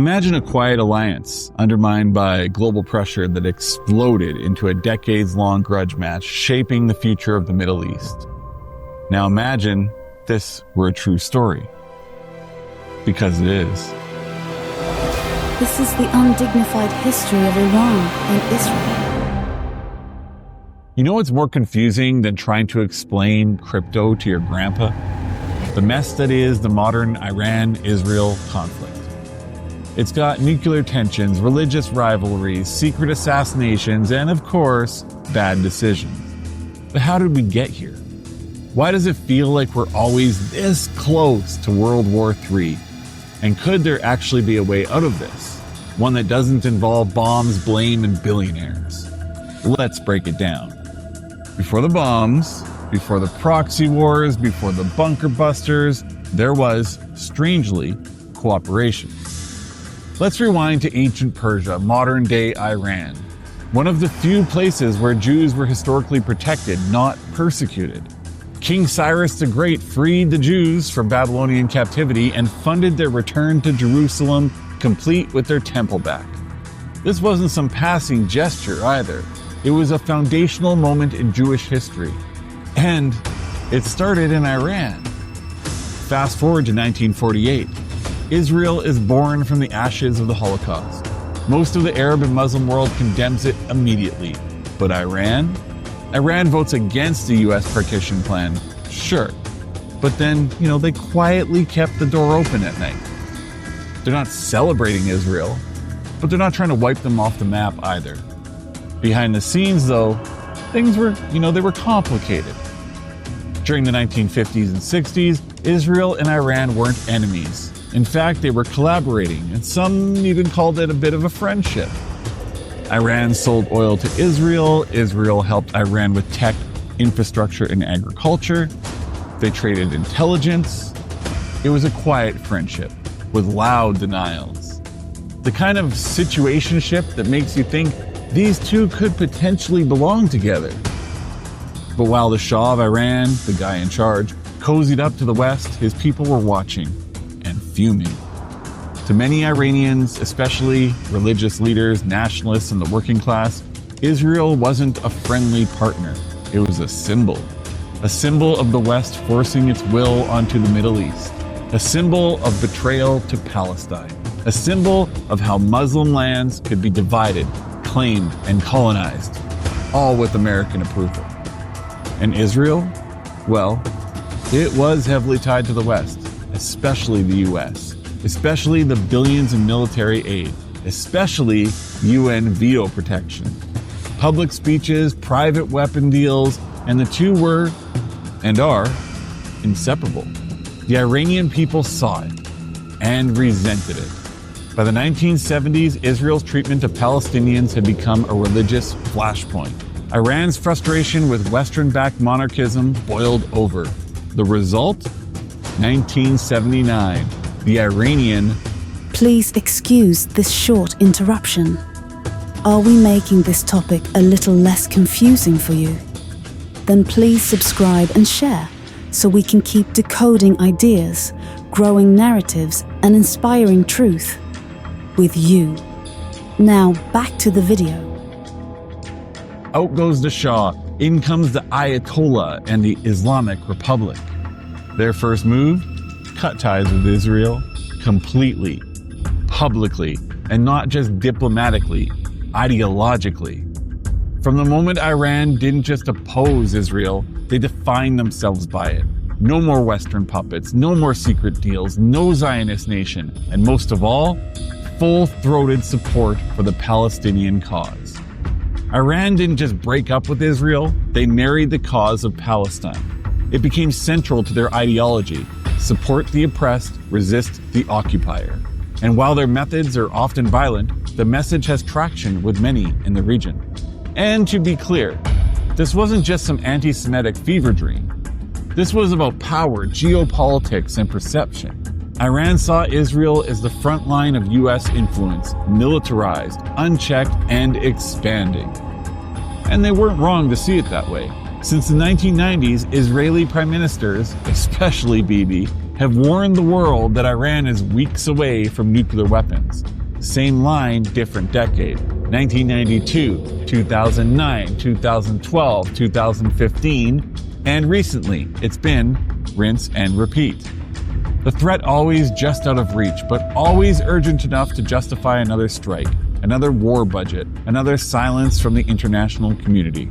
Imagine a quiet alliance undermined by global pressure that exploded into a decades-long grudge match shaping the future of the Middle East. Now imagine this were a true story. Because it is. This is the undignified history of Iran and Israel. You know what's more confusing than trying to explain crypto to your grandpa? The mess that is the modern Iran-Israel conflict. It's got nuclear tensions, religious rivalries, secret assassinations, and of course, bad decisions. But how did we get here? Why does it feel like we're always this close to World War III? And could there actually be a way out of this? One that doesn't involve bombs, blame, and billionaires. Let's break it down. Before the bombs, before the proxy wars, before the bunker busters, there was, strangely, cooperation. Let's rewind to ancient Persia, modern-day Iran. One of the few places where Jews were historically protected, not persecuted. King Cyrus the Great freed the Jews from Babylonian captivity and funded their return to Jerusalem, complete with their temple back. This wasn't some passing gesture either. It was a foundational moment in Jewish history. And it started in Iran. Fast forward to 1948. Israel is born from the ashes of the Holocaust. Most of the Arab and Muslim world condemns it immediately. But Iran? Iran votes against the US partition plan, sure. But then, they quietly kept the door open at night. They're not celebrating Israel, but they're not trying to wipe them off the map either. Behind the scenes, though, things were, they were complicated. During the 1950s and 60s, Israel and Iran weren't enemies. In fact, they were collaborating, and some even called it a bit of a friendship. Iran sold oil to Israel. Israel helped Iran with tech, infrastructure, and agriculture. They traded intelligence. It was a quiet friendship with loud denials. The kind of situationship that makes you think these two could potentially belong together. But while the Shah of Iran, the guy in charge, cozied up to the West, his people were watching and fuming. To many Iranians, especially religious leaders, nationalists, and the working class, Israel wasn't a friendly partner. It was a symbol of the West forcing its will onto the Middle East, a symbol of betrayal to Palestine, a symbol of how Muslim lands could be divided, claimed, and colonized, all with American approval. And Israel? Well, it was heavily tied to the West, especially the US, especially the billions in military aid, especially UN veto protection, public speeches, private weapon deals, and the two were, and are, inseparable. The Iranian people saw it and resented it. By the 1970s, Israel's treatment of Palestinians had become a religious flashpoint. Iran's frustration with Western-backed monarchism boiled over. The result? 1979. The Iranian... Please excuse this short interruption. Are we making this topic a little less confusing for you? Then please subscribe and share so we can keep decoding ideas, growing narratives, and inspiring truth with you. Now back to the video. Out goes the Shah, in comes the Ayatollah and the Islamic Republic. Their first move? Cut ties with Israel completely, publicly, and not just diplomatically, ideologically. From the moment Iran didn't just oppose Israel, they defined themselves by it. No more Western puppets, no more secret deals, no Zionist nation, and most of all, full-throated support for the Palestinian cause. Iran didn't just break up with Israel, they married the cause of Palestine. It became central to their ideology: support the oppressed, resist the occupier. And while their methods are often violent, the message has traction with many in the region. And to be clear, this wasn't just some anti-Semitic fever dream. This was about power, geopolitics, and perception. Iran saw Israel as the front line of US influence, militarized, unchecked, and expanding. And they weren't wrong to see it that way. Since the 1990s, Israeli prime ministers, especially Bibi, have warned the world that Iran is weeks away from nuclear weapons. Same line, different decade. 1992, 2009, 2012, 2015, and recently it's been rinse and repeat. The threat always just out of reach, but always urgent enough to justify another strike, another war budget, another silence from the international community.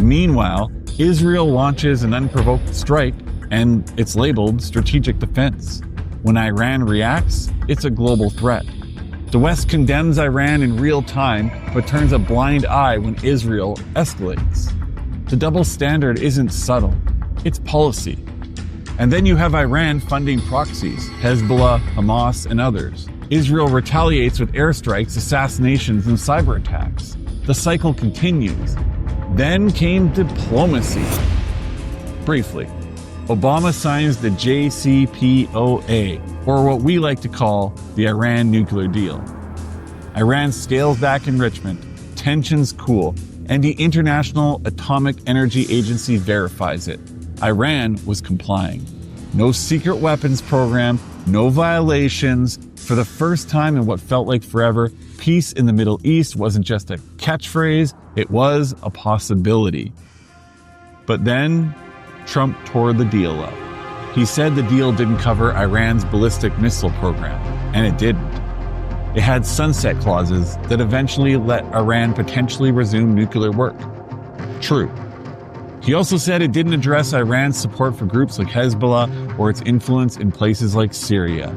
Meanwhile, Israel launches an unprovoked strike, and it's labeled strategic defense. When Iran reacts, it's a global threat. The West condemns Iran in real time, but turns a blind eye when Israel escalates. The double standard isn't subtle, it's policy. And then you have Iran funding proxies, Hezbollah, Hamas, and others. Israel retaliates with airstrikes, assassinations, and cyber attacks. The cycle continues. Then came diplomacy. Briefly, Obama signs the JCPOA, or what we like to call the Iran nuclear deal. Iran scales back enrichment, tensions cool, and the International Atomic Energy Agency verifies it. Iran was complying. No secret weapons program, no violations. For the first time in what felt like forever, peace in the Middle East wasn't just a catchphrase, it was a possibility. But then, Trump tore the deal up. He said the deal didn't cover Iran's ballistic missile program, and it didn't. It had sunset clauses that eventually let Iran potentially resume nuclear work. True. He also said it didn't address Iran's support for groups like Hezbollah or its influence in places like Syria.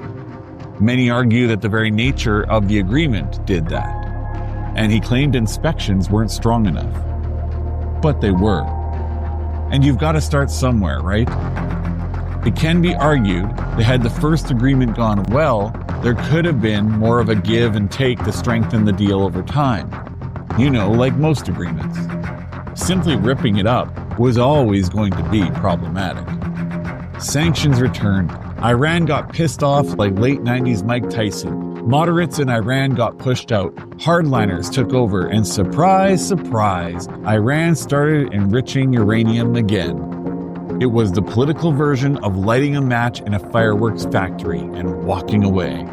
Many argue that the very nature of the agreement did that, and he claimed inspections weren't strong enough. But they were. And you've got to start somewhere, right? It can be argued that had the first agreement gone well, there could have been more of a give and take to strengthen the deal over time. You know, like most agreements. Simply ripping it up was always going to be problematic. Sanctions returned. Iran got pissed off like late 90s Mike Tyson. Moderates in Iran got pushed out. Hardliners took over, and surprise, surprise, Iran started enriching uranium again. It was the political version of lighting a match in a fireworks factory and walking away.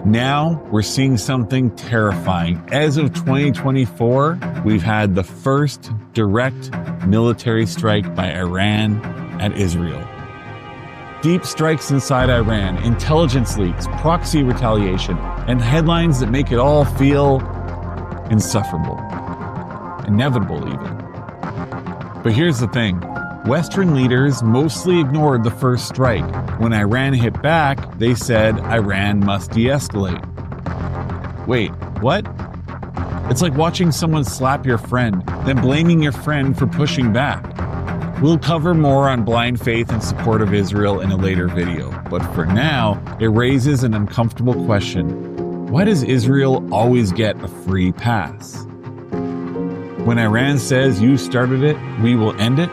Now we're seeing something terrifying. As of 2024, we've had the first direct military strike by Iran at Israel. Deep strikes inside Iran, intelligence leaks, proxy retaliation, and headlines that make it all feel insufferable. Inevitable, even. But here's the thing. Western leaders mostly ignored the first strike. When Iran hit back, they said Iran must de-escalate. Wait, what? It's like watching someone slap your friend, then blaming your friend for pushing back. We'll cover more on blind faith and support of Israel in a later video, but for now, it raises an uncomfortable question. Why does Israel always get a free pass? When Iran says you started it, we will end it,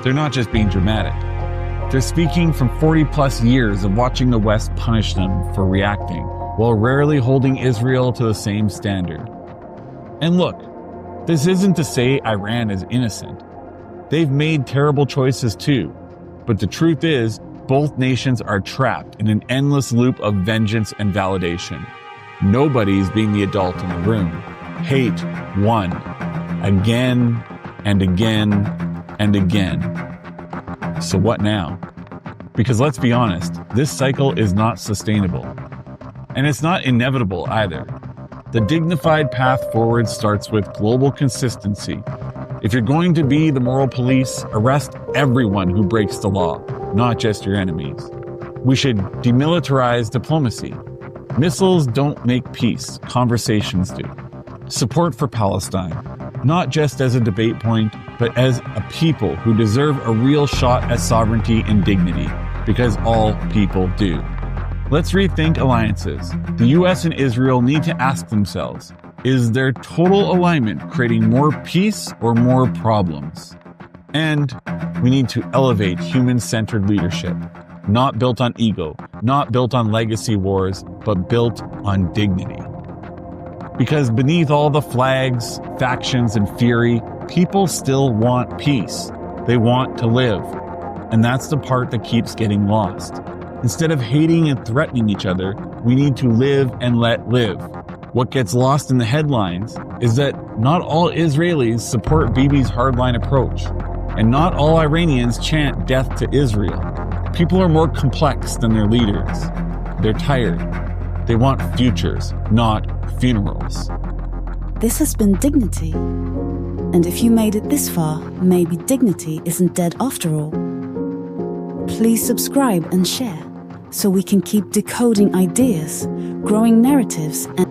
they're not just being dramatic. They're speaking from 40-plus years of watching the West punish them for reacting, while rarely holding Israel to the same standard. And look, this isn't to say Iran is innocent. They've made terrible choices too. But the truth is, both nations are trapped in an endless loop of vengeance and validation. Nobody's being the adult in the room. Hate won. Again and again and again. So what now? Because let's be honest, this cycle is not sustainable. And it's not inevitable either. The dignified path forward starts with global consistency. If you're going to be the moral police, arrest everyone who breaks the law, not just your enemies. We should demilitarize diplomacy. Missiles don't make peace, conversations do. Support for Palestine, not just as a debate point, but as a people who deserve a real shot at sovereignty and dignity, because all people do. Let's rethink alliances. The US and Israel need to ask themselves, is their total alignment creating more peace or more problems? And we need to elevate human-centered leadership, not built on ego, not built on legacy wars, but built on dignity. Because beneath all the flags, factions, and fury, people still want peace. They want to live. And that's the part that keeps getting lost. Instead of hating and threatening each other, we need to live and let live. What gets lost in the headlines is that not all Israelis support Bibi's hardline approach, and not all Iranians chant death to Israel. People are more complex than their leaders. They're tired. They want futures, not funerals. This has been Dignity. And if you made it this far, maybe dignity isn't dead after all. Please subscribe and share so we can keep decoding ideas, growing narratives, and